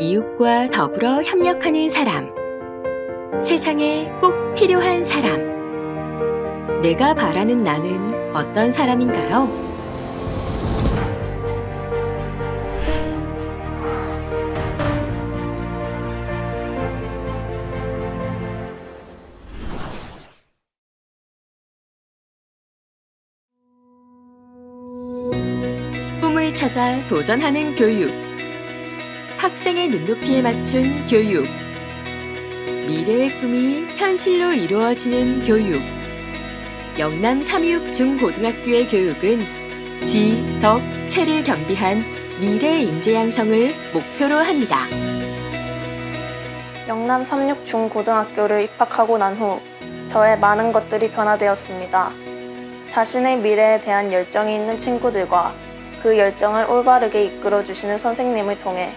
이웃과 더불어 협력하는 사람, 세상에 꼭 필요한 사람. 내가 바라는 나는 어떤 사람인가요? 꿈을 찾아 도전하는 교육. 학생의 눈높이에 맞춘 교육. 미래의 꿈이 현실로 이루어지는 교육. 영남 삼육 중고등학교의 교육은 지, 덕, 체를 겸비한 미래 인재 양성을 목표로 합니다. 영남 삼육 중고등학교를 입학하고 난 후 저의 많은 것들이 변화되었습니다. 자신의 미래에 대한 열정이 있는 친구들과 그 열정을 올바르게 이끌어주시는 선생님을 통해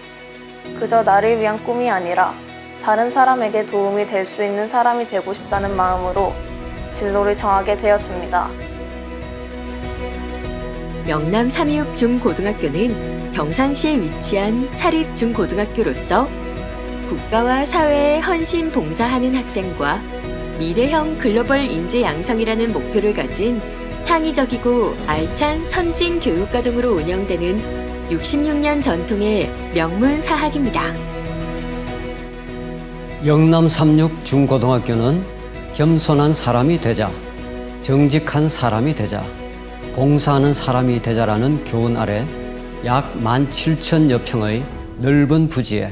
그저 나를 위한 꿈이 아니라 다른 사람에게 도움이 될 수 있는 사람이 되고 싶다는 마음으로 진로를 정하게 되었습니다. 영남 삼육 중고등학교는 경산시에 위치한 사립중고등학교로서 국가와 사회에 헌신 봉사하는 학생과 미래형 글로벌 인재 양성이라는 목표를 가진 창의적이고 알찬 선진 교육과정으로 운영되는 66년 전통의 명문 사학입니다. 영남 삼육 중고등학교는 겸손한 사람이 되자, 정직한 사람이 되자, 봉사하는 사람이 되자라는 교훈 아래 약 17,000여 평의 넓은 부지에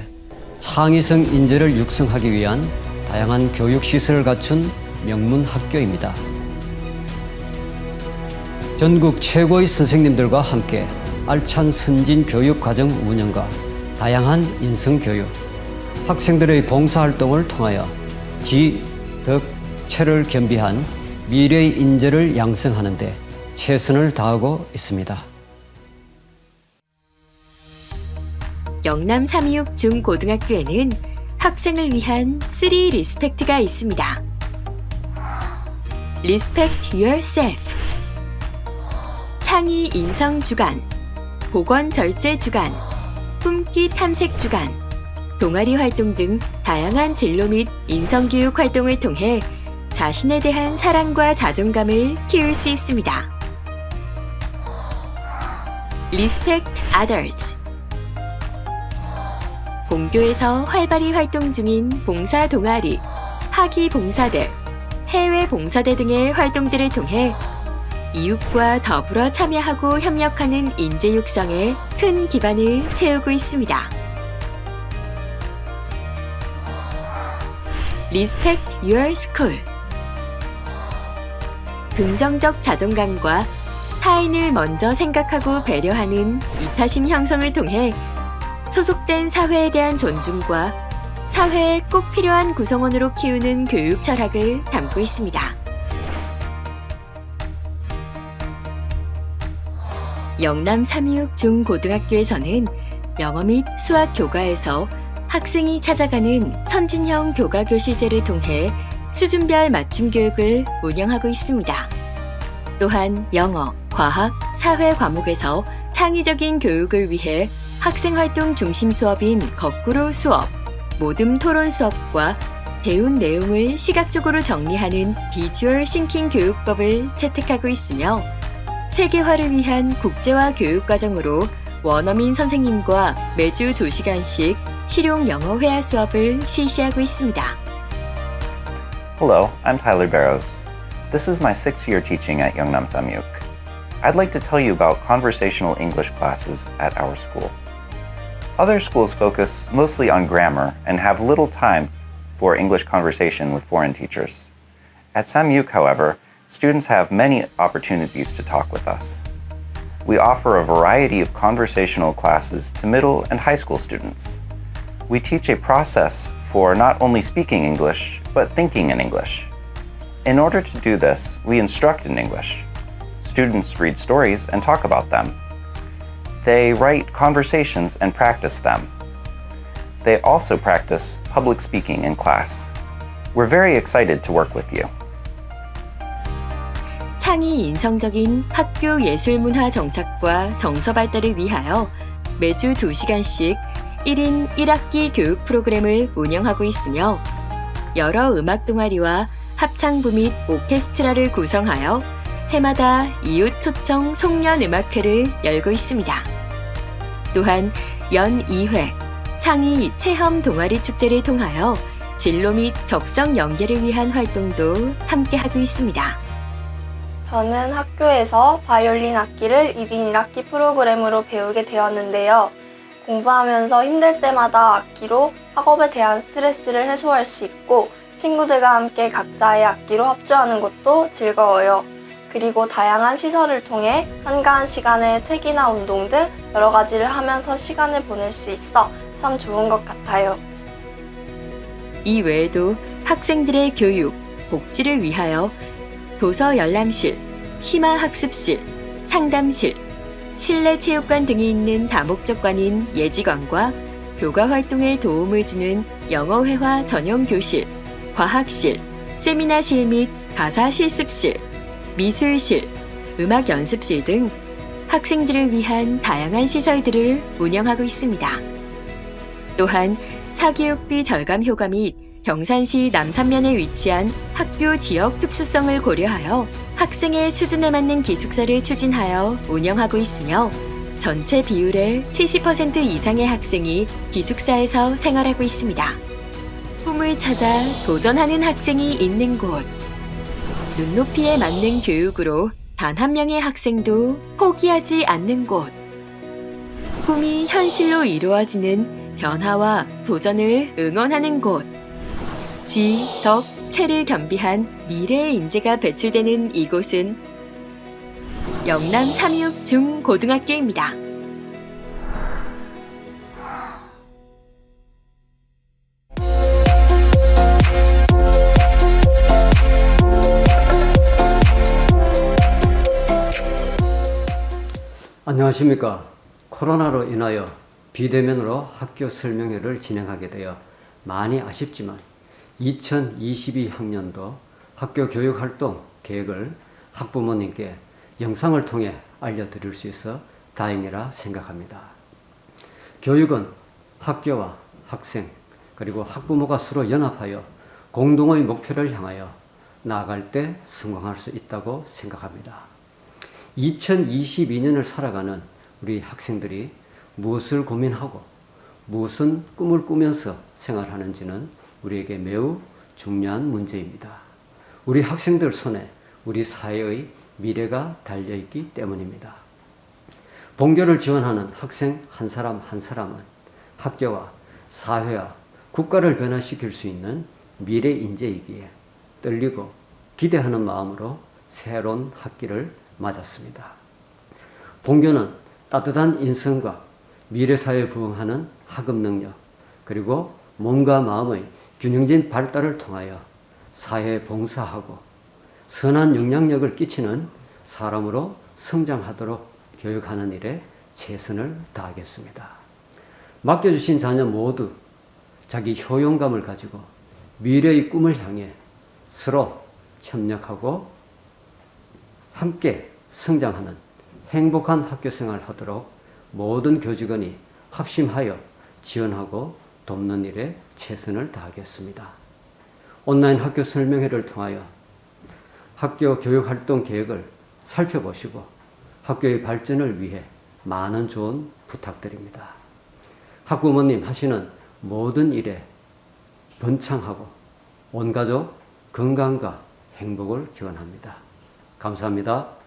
창의성 인재를 육성하기 위한 다양한 교육시설을 갖춘 명문 학교입니다. 전국 최고의 선생님들과 함께 알찬 선진 교육 과정 운영과 다양한 인성 교육, 학생들의 봉사활동을 통하여 지, 덕, 체를 겸비한 미래의 인재를 양성하는 데 최선을 다하고 있습니다. 영남 삼육 중고등학교에는 학생을 위한 3 리스펙트가 있습니다. Respect yourself. 창의 인성 주간, 보건 절제 주간, 품기 탐색 주간, 동아리 활동 등 다양한 진로 및 인성교육 활동을 통해 자신에 대한 사랑과 자존감을 키울 수 있습니다. Respect others. 본교에서 활발히 활동 중인 봉사 동아리, 학위 봉사대, 해외 봉사대 등의 활동들을 통해 이웃과 더불어 참여하고 협력하는 인재 육성에 큰 기반을 세우고 있습니다. Respect your school. 긍정적 자존감과 타인을 먼저 생각하고 배려하는 이타심 형성을 통해 소속된 사회에 대한 존중과 사회에 꼭 필요한 구성원으로 키우는 교육 철학을 담고 있습니다. 영남 삼육 중고등학교에서는 영어 및 수학 교과에서 학생이 찾아가는 선진형 교과 교실제를 통해 수준별 맞춤 교육을 운영하고 있습니다. 또한 영어, 과학, 사회 과목에서 창의적인 교육을 위해 학생활동 중심 수업인 거꾸로 수업, 모듬 토론 수업과 배운 내용을 시각적으로 정리하는 비주얼 싱킹 교육법을 채택하고 있으며 세계화를 위한 국제화 교육과정으로 원어민 선생님과 매주 2시간씩 실용 영어 회화 수업을 실시하고 있습니다. Hello, I'm Tyler Barrows. This is my 6th-year teaching at Yeongnam Samyuk. I'd like to tell you about conversational English classes at our school. Other schools focus mostly on grammar and have little time for English conversation with foreign teachers. At Samyuk, however, students have many opportunities to talk with us. We offer a variety of conversational classes to middle and high school students. We teach a process for not only speaking English, but thinking in English. In order to do this, we instruct in English. Students read stories and talk about them. They write conversations and practice them. They also practice public speaking in class. We're very excited to work with you. 창의 인성적인 학교 예술문화 정착과 정서 발달을 위하여 매주 2시간씩 1인 1학기 교육 프로그램을 운영하고 있으며 여러 음악 동아리와 합창부 및 오케스트라를 구성하여 해마다 이웃 초청 송년 음악회를 열고 있습니다. 또한 연 2회 창의 체험 동아리 축제를 통하여 진로 및 적성 연계를 위한 활동도 함께 하고 있습니다. 저는 학교에서 바이올린 악기를 1인 1학기 프로그램으로 배우게 되었는데요. 공부하면서 힘들 때마다 악기로 학업에 대한 스트레스를 해소할 수 있고 친구들과 함께 각자의 악기로 합주하는 것도 즐거워요. 그리고 다양한 시설을 통해 한가한 시간에 책이나 운동 등 여러 가지를 하면서 시간을 보낼 수 있어 참 좋은 것 같아요. 이 외에도 학생들의 교육, 복지를 위하여 도서 열람실, 심화학습실, 상담실, 실내 체육관 등이 있는 다목적관인 예지관과 교과 활동에 도움을 주는 영어회화 전용 교실, 과학실, 세미나실 및 가사 실습실, 미술실, 음악 연습실 등 학생들을 위한 다양한 시설들을 운영하고 있습니다. 또한 사교육비 절감 효과 및 경산시 남산면에 위치한 학교 지역 특수성을 고려하여 학생의 수준에 맞는 기숙사를 추진하여 운영하고 있으며 전체 비율의 70% 이상의 학생이 기숙사에서 생활하고 있습니다. 꿈을 찾아 도전하는 학생이 있는 곳, 눈높이에 맞는 교육으로 단 한 명의 학생도 포기하지 않는 곳, 꿈이 현실로 이루어지는 변화와 도전을 응원하는 곳, 지, 덕, 체를 겸비한 미래의 인재가 배출되는 이곳은 영남 326 중고등학교입니다. 안녕하십니까. 코로나로 인하여 비대면으로 학교 설명회를 진행하게 되어 많이 아쉽지만 2022학년도 학교 교육활동 계획을 학부모님께 영상을 통해 알려드릴 수 있어 다행이라 생각합니다. 교육은 학교와 학생 그리고 학부모가 서로 연합하여 공동의 목표를 향하여 나아갈 때 성공할 수 있다고 생각합니다. 2022년을 살아가는 우리 학생들이 무엇을 고민하고 무슨 꿈을 꾸면서 생활하는지는 우리에게 매우 중요한 문제입니다. 우리 학생들 손에 우리 사회의 미래가 달려있기 때문입니다. 본교를 지원하는 학생 한 사람 한 사람은 학교와 사회와 국가를 변화시킬 수 있는 미래 인재이기에 떨리고 기대하는 마음으로 새로운 학기를 맞았습니다. 본교는 따뜻한 인성과 미래사회에 부응하는 학업 능력 그리고 몸과 마음의 균형진 발달을 통하여 사회에 봉사하고 선한 영향력을 끼치는 사람으로 성장하도록 교육하는 일에 최선을 다하겠습니다. 맡겨주신 자녀 모두 자기 효용감을 가지고 미래의 꿈을 향해 서로 협력하고 함께 성장하는 행복한 학교생활을 하도록 모든 교직원이 합심하여 지원하고 돕는 일에 최선을 다하겠습니다. 온라인 학교 설명회를 통하여 학교 교육활동 계획을 살펴보시고 학교의 발전을 위해 많은 조언 부탁드립니다. 학부모님 하시는 모든 일에 번창하고 온 가족 건강과 행복을 기원합니다. 감사합니다.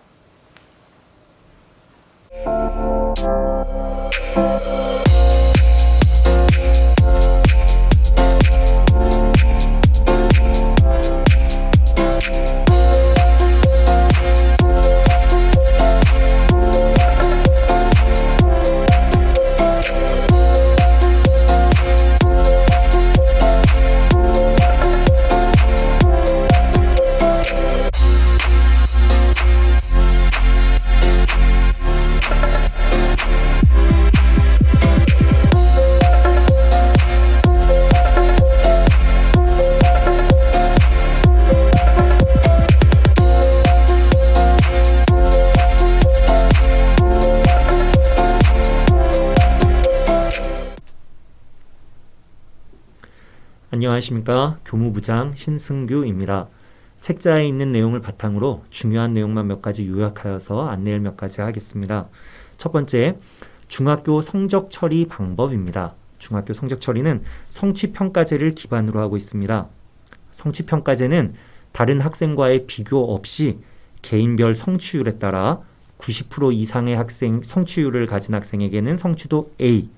안녕하십니까. 교무부장 신승규입니다. 책자에 있는 내용을 바탕으로 중요한 내용만 몇 가지 요약하여서 안내를 몇 가지 하겠습니다. 첫 번째, 중학교 성적 처리 방법입니다. 중학교 성적 처리는 성취평가제를 기반으로 하고 있습니다. 성취평가제는 다른 학생과의 비교 없이 개인별 성취율에 따라 90% 이상의 학생 성취율을 가진 학생에게는 성취도 A,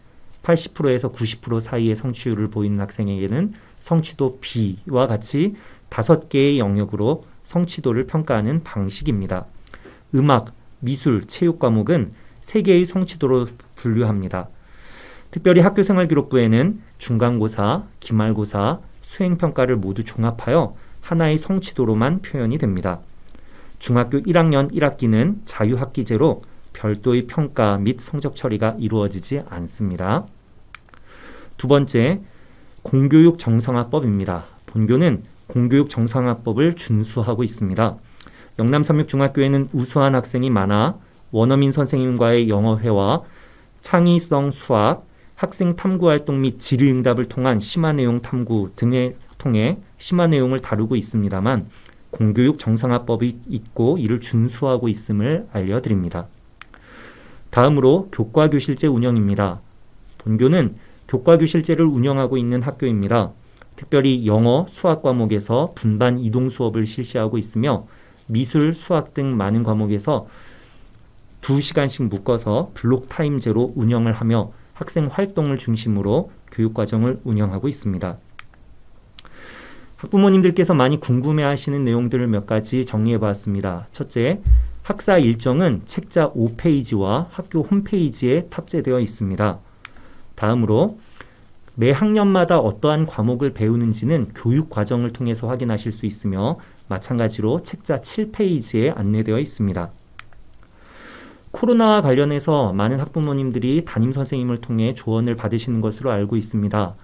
80%에서 90% 사이의 성취율을 보이는 학생에게는 성취도 B와 같이 5개의 영역으로 성취도를 평가하는 방식입니다. 음악, 미술, 체육 과목은 3개의 성취도로 분류합니다. 특별히 학교생활기록부에는 중간고사, 기말고사, 수행평가를 모두 종합하여 하나의 성취도로만 표현이 됩니다. 중학교 1학년 1학기는 자유학기제로 별도의 평가 및 성적 처리가 이루어지지 않습니다. 두 번째, 공교육 정상화법입니다. 본교는 공교육 정상화법을 준수하고 있습니다. 영남삼육중학교에는 우수한 학생이 많아 원어민 선생님과의 영어회화, 창의성 수학, 학생 탐구활동 및 질의응답을 통한 심화내용 탐구 등을 통해 심화내용을 다루고 있습니다만 공교육 정상화법이 있고 이를 준수하고 있음을 알려드립니다. 다음으로 교과교실제 운영입니다. 본교는 교과교실제를 운영하고 있는 학교입니다. 특별히 영어, 수학 과목에서 분반 이동 수업을 실시하고 있으며 미술, 수학 등 많은 과목에서 2시간씩 묶어서 블록 타임제로 운영을 하며 학생 활동을 중심으로 교육과정을 운영하고 있습니다. 학부모님들께서 많이 궁금해하시는 내용들을 몇 가지 정리해봤습니다. 첫째, 학사 일정은 책자 5페이지와 학교 홈페이지에 탑재되어 있습니다. 다음으로 매 학년마다 어떠한 과목을 배우는지는 교육과정을 통해서 확인하실 수 있으며 마찬가지로 책자 7페이지에 안내되어 있습니다. 코로나와 관련해서 많은 학부모님들이 담임선생님을 통해 조언을 받으시는 것으로 알고 있습니다.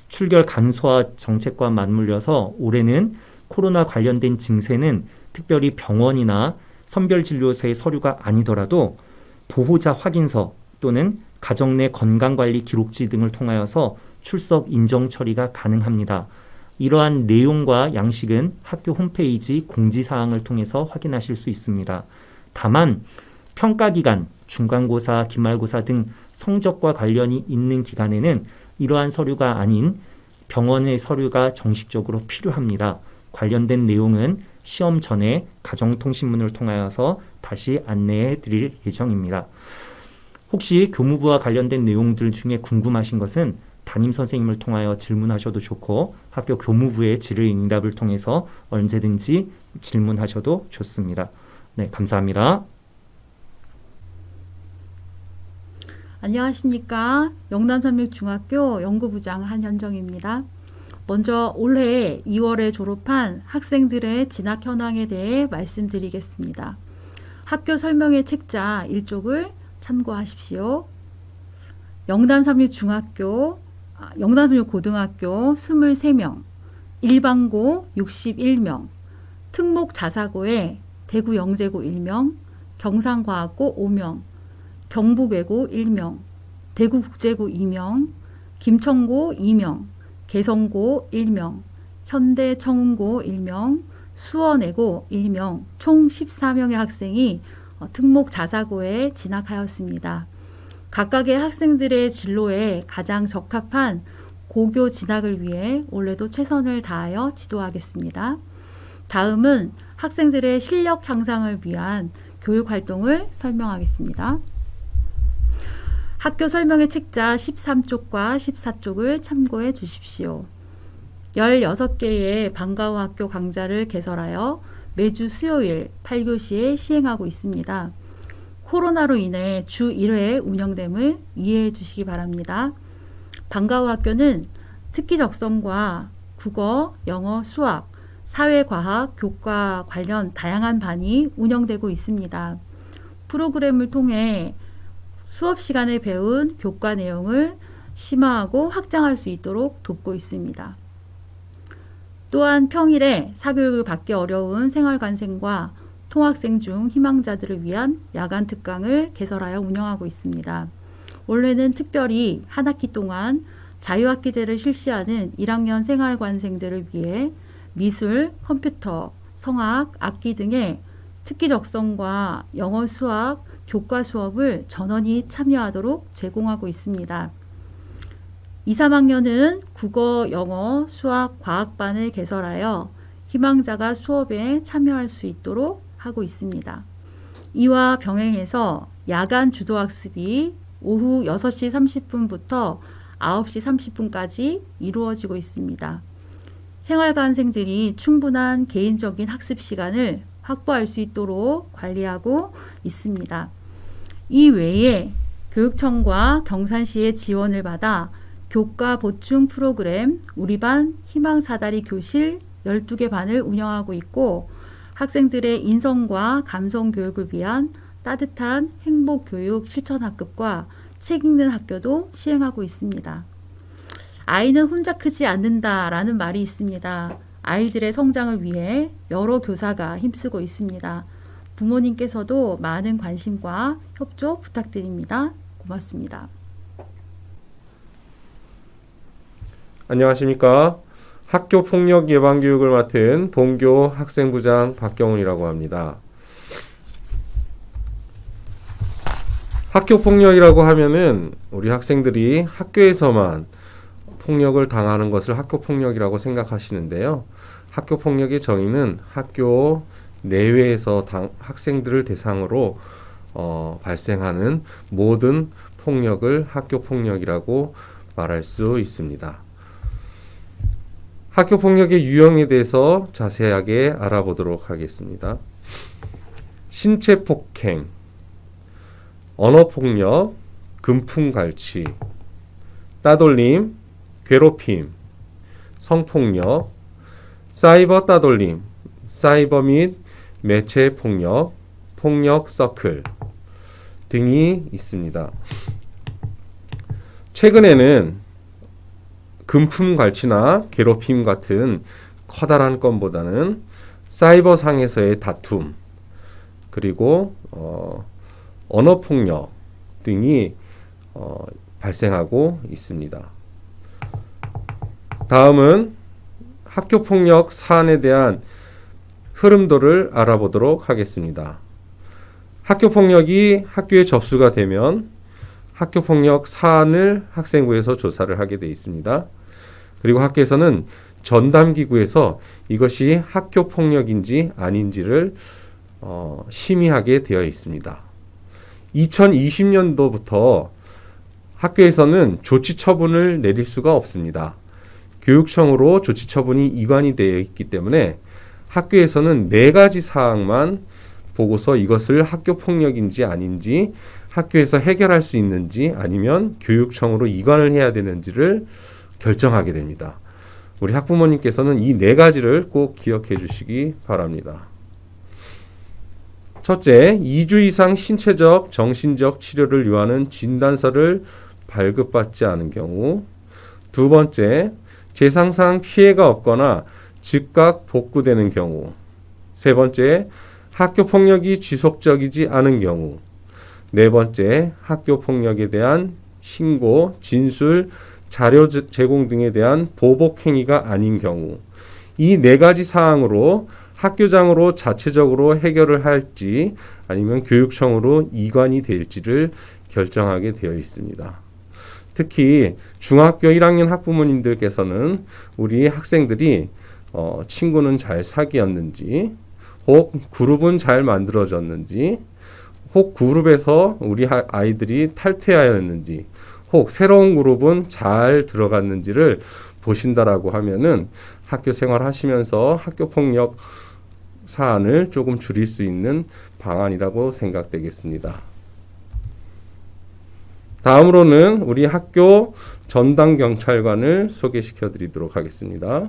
출결 간소화 정책과 맞물려서 올해는 코로나 관련된 증세는 특별히 병원이나 선별진료소의 서류가 아니더라도 보호자 확인서 또는 가정 내 건강관리 기록지 등을 통하여서 출석 인정 처리가 가능합니다. 이러한 내용과 양식은 학교 홈페이지 공지사항을 통해서 확인하실 수 있습니다. 다만 평가기간, 중간고사, 기말고사 등 성적과 관련이 있는 기간에는 이러한 서류가 아닌 병원의 서류가 정식적으로 필요합니다. 관련된 내용은 시험 전에 가정통신문을 통하여서 다시 안내해 드릴 예정입니다. 혹시 교무부와 관련된 내용들 중에 궁금하신 것은 담임선생님을 통하여 질문하셔도 좋고 학교 교무부의 질의응답을 통해서 언제든지 질문하셔도 좋습니다. 네, 감사합니다. 안녕하십니까. 영남삼육중학교 연구부장 한현정입니다. 먼저 올해 2월에 졸업한 학생들의 진학 현황에 대해 말씀드리겠습니다. 학교 설명의 책자 1쪽을 참고하십시오. 영남삼육고등학교 23명, 일반고 61명, 특목자사고에 대구영재고 1명, 경상과학고 5명, 경북외고 1명, 대구국제고 2명, 김천고 2명, 개성고 1명, 현대청운고 1명, 수원외고 1명, 총 14명의 학생이 특목자사고에 진학하였습니다. 각각의 학생들의 진로에 가장 적합한 고교 진학을 위해 올해도 최선을 다하여 지도하겠습니다. 다음은 학생들의 실력 향상을 위한 교육활동을 설명하겠습니다. 학교 설명의 책자 13쪽과 14쪽을 참고해 주십시오. 16개의 방과후 학교 강좌를 개설하여 매주 수요일 8교시에 시행하고 있습니다. 코로나로 인해 주 1회 운영됨을 이해해 주시기 바랍니다. 방과후 학교는 특기적성과 국어, 영어, 수학, 사회과학, 교과 관련 다양한 반이 운영되고 있습니다. 프로그램을 통해 수업 시간에 배운 교과 내용을 심화하고 확장할 수 있도록 돕고 있습니다. 또한 평일에 사교육을 받기 어려운 생활관생과 통학생 중 희망자들을 위한 야간 특강을 개설하여 운영하고 있습니다. 올해는 특별히 한 학기 동안 자유학기제를 실시하는 1학년 생활관생들을 위해 미술, 컴퓨터, 성악, 악기 등의 특기 적성과 영어, 수학, 교과 수업을 전원이 참여하도록 제공하고 있습니다. 2, 3학년은 국어, 영어, 수학, 과학반을 개설하여 희망자가 수업에 참여할 수 있도록 하고 있습니다. 이와 병행해서 야간 주도학습이 오후 6시 30분부터 9시 30분까지 이루어지고 있습니다. 생활관생들이 충분한 개인적인 학습 시간을 확보할 수 있도록 관리하고 있습니다. 이 외에 교육청과 경산시의 지원을 받아 교과 보충 프로그램 우리반 희망사다리 교실 12개 반을 운영하고 있고 학생들의 인성과 감성 교육을 위한 따뜻한 행복교육 실천학급과 책 읽는 학교도 시행하고 있습니다. 아이는 혼자 크지 않는다라는 말이 있습니다. 아이들의 성장을 위해 여러 교사가 힘쓰고 있습니다. 부모님께서도 많은 관심과 협조 부탁드립니다. 고맙습니다. 안녕하십니까. 학교폭력 예방교육을 맡은 본교 학생부장 박경훈이라고 합니다. 학교폭력이라고 하면은 우리 학생들이 학교에서만 폭력을 당하는 것을 학교폭력이라고 생각하시는데요. 학교폭력의 정의는 학교 내외에서 학생들을 대상으로 발생하는 모든 폭력을 학교폭력이라고 말할 수 있습니다. 학교폭력의 유형에 대해서 자세하게 알아보도록 하겠습니다. 신체폭행, 언어폭력, 금품갈취, 따돌림, 괴롭힘, 성폭력, 사이버 따돌림, 사이버 및 매체 폭력, 폭력 서클 등이 있습니다. 최근에는 금품갈취나 괴롭힘 같은 커다란 건보다는 사이버상에서의 다툼, 그리고 언어폭력 등이 발생하고 있습니다. 다음은 학교폭력 사안에 대한 흐름도를 알아보도록 하겠습니다. 학교폭력이 학교에 접수가 되면 학교폭력 사안을 학생부에서 조사를 하게 되어 있습니다. 그리고 학교에서는 전담기구에서 이것이 학교폭력인지 아닌지를 심의하게 되어 있습니다. 2020년도부터 학교에서는 조치처분을 내릴 수가 없습니다. 교육청으로 조치처분이 이관이 되어 있기 때문에 학교에서는 4가지 사항만 보고서 이것을 학교폭력인지 아닌지, 학교에서 해결할 수 있는지 아니면 교육청으로 이관을 해야 되는지를 결정하게 됩니다. 우리 학부모님께서는 이 4가지를 꼭 기억해 주시기 바랍니다. 첫째, 2주 이상 신체적, 정신적 치료를 요하는 진단서를 발급받지 않은 경우. 두 번째, 재상상 피해가 없거나 즉각 복구되는 경우. 세 번째, 학교폭력이 지속적이지 않은 경우. 네 번째, 학교폭력에 대한 신고, 진술, 자료 제공 등에 대한 보복행위가 아닌 경우. 이 4가지 사항으로 학교장으로 자체적으로 해결을 할지 아니면 교육청으로 이관이 될지를 결정하게 되어 있습니다. 특히 중학교 1학년 학부모님들께서는 우리 학생들이 친구는 잘 사귀었는지, 혹 그룹은 잘 만들어졌는지, 혹 그룹에서 우리 아이들이 탈퇴하였는지, 혹 새로운 그룹은 잘 들어갔는지를 보신다라고 하면은 학교 생활 하시면서 학교 폭력 사안을 조금 줄일 수 있는 방안이라고 생각되겠습니다. 다음으로는 우리 학교 전담 경찰관을 소개시켜 드리도록 하겠습니다.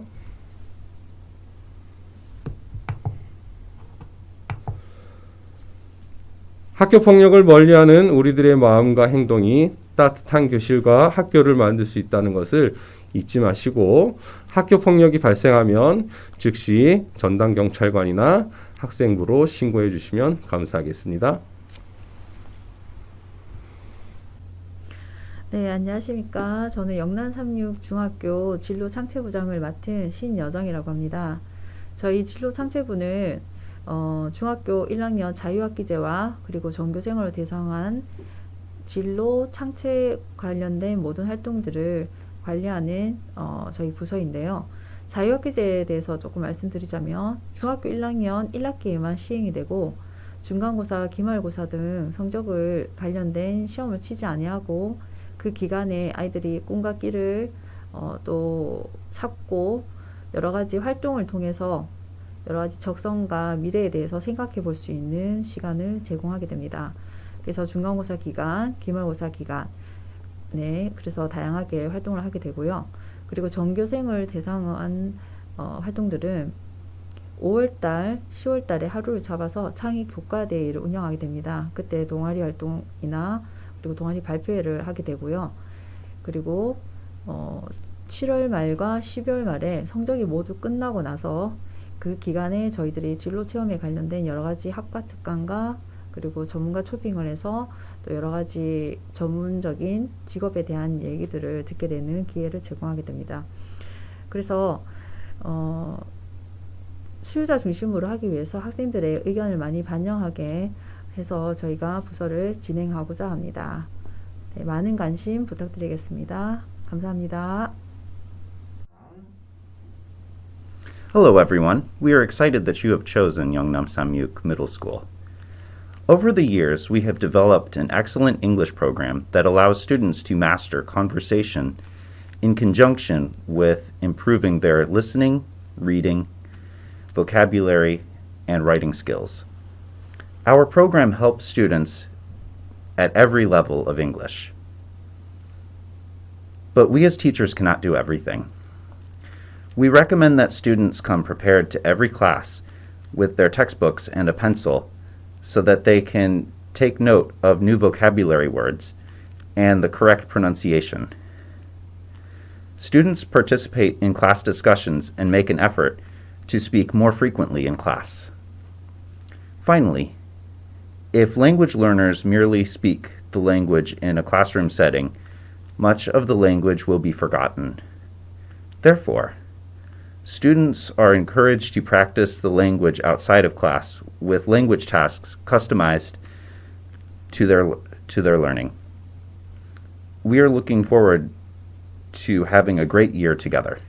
학교 폭력을 멀리하는 우리들의 마음과 행동이 따뜻한 교실과 학교를 만들 수 있다는 것을 잊지 마시고, 학교 폭력이 발생하면 즉시 전담 경찰관이나 학생부로 신고해 주시면 감사하겠습니다. 네, 안녕하십니까. 저는 영남 36 중학교 진로 창체부장을 맡은 신여정이라고 합니다. 저희 진로 창체부는 중학교 1학년 자유학기제와 그리고 전교생으로 대상한 진로 창체 관련된 모든 활동들을 관리하는 저희 부서인데요. 자유학기제에 대해서 조금 말씀드리자면 중학교 1학년 1학기에만 시행이 되고 중간고사, 기말고사 등 성적을 관련된 시험을 치지 아니하고 그 기간에 아이들이 꿈과 끼를 또 찾고 여러 가지 활동을 통해서 여러 가지 적성과 미래에 대해서 생각해 볼 수 있는 시간을 제공하게 됩니다. 그래서 중간고사 기간, 기말고사 기간, 네, 그래서 다양하게 활동을 하게 되고요. 그리고 전교생을 대상한 활동들은 5월달, 10월달에 하루를 잡아서 창의 교과대회를 운영하게 됩니다. 그때 동아리 활동이나 그리고 동아리 발표회를 하게 되고요. 그리고 7월 말과 12월 말에 성적이 모두 끝나고 나서 그 기간에 저희들이 진로 체험에 관련된 여러 가지 학과 특강과 그리고 전문가 초빙을 해서 또 여러 가지 전문적인 직업에 대한 얘기들을 듣게 되는 기회를 제공하게 됩니다. 그래서 수요자 중심으로 하기 위해서 학생들의 의견을 많이 반영하게 해서 저희가 부서를 진행하고자 합니다. 네, 많은 관심 부탁드리겠습니다. 감사합니다. Hello, everyone. We are excited that you have chosen Yeongnam Samyuk Middle School. Over the years, we have developed an excellent English program that allows students to master conversation in conjunction with improving their listening, reading, vocabulary, and writing skills. Our program helps students at every level of English. But we as teachers cannot do everything. We recommend that students come prepared to every class with their textbooks and a pencil so that they can take note of new vocabulary words and the correct pronunciation. Students participate in class discussions and make an effort to speak more frequently in class. Finally, if language learners merely speak the language in a classroom setting, much of the language will be forgotten. Therefore, students are encouraged to practice the language outside of class with language tasks customized to their learning. We are looking forward to having a great year together.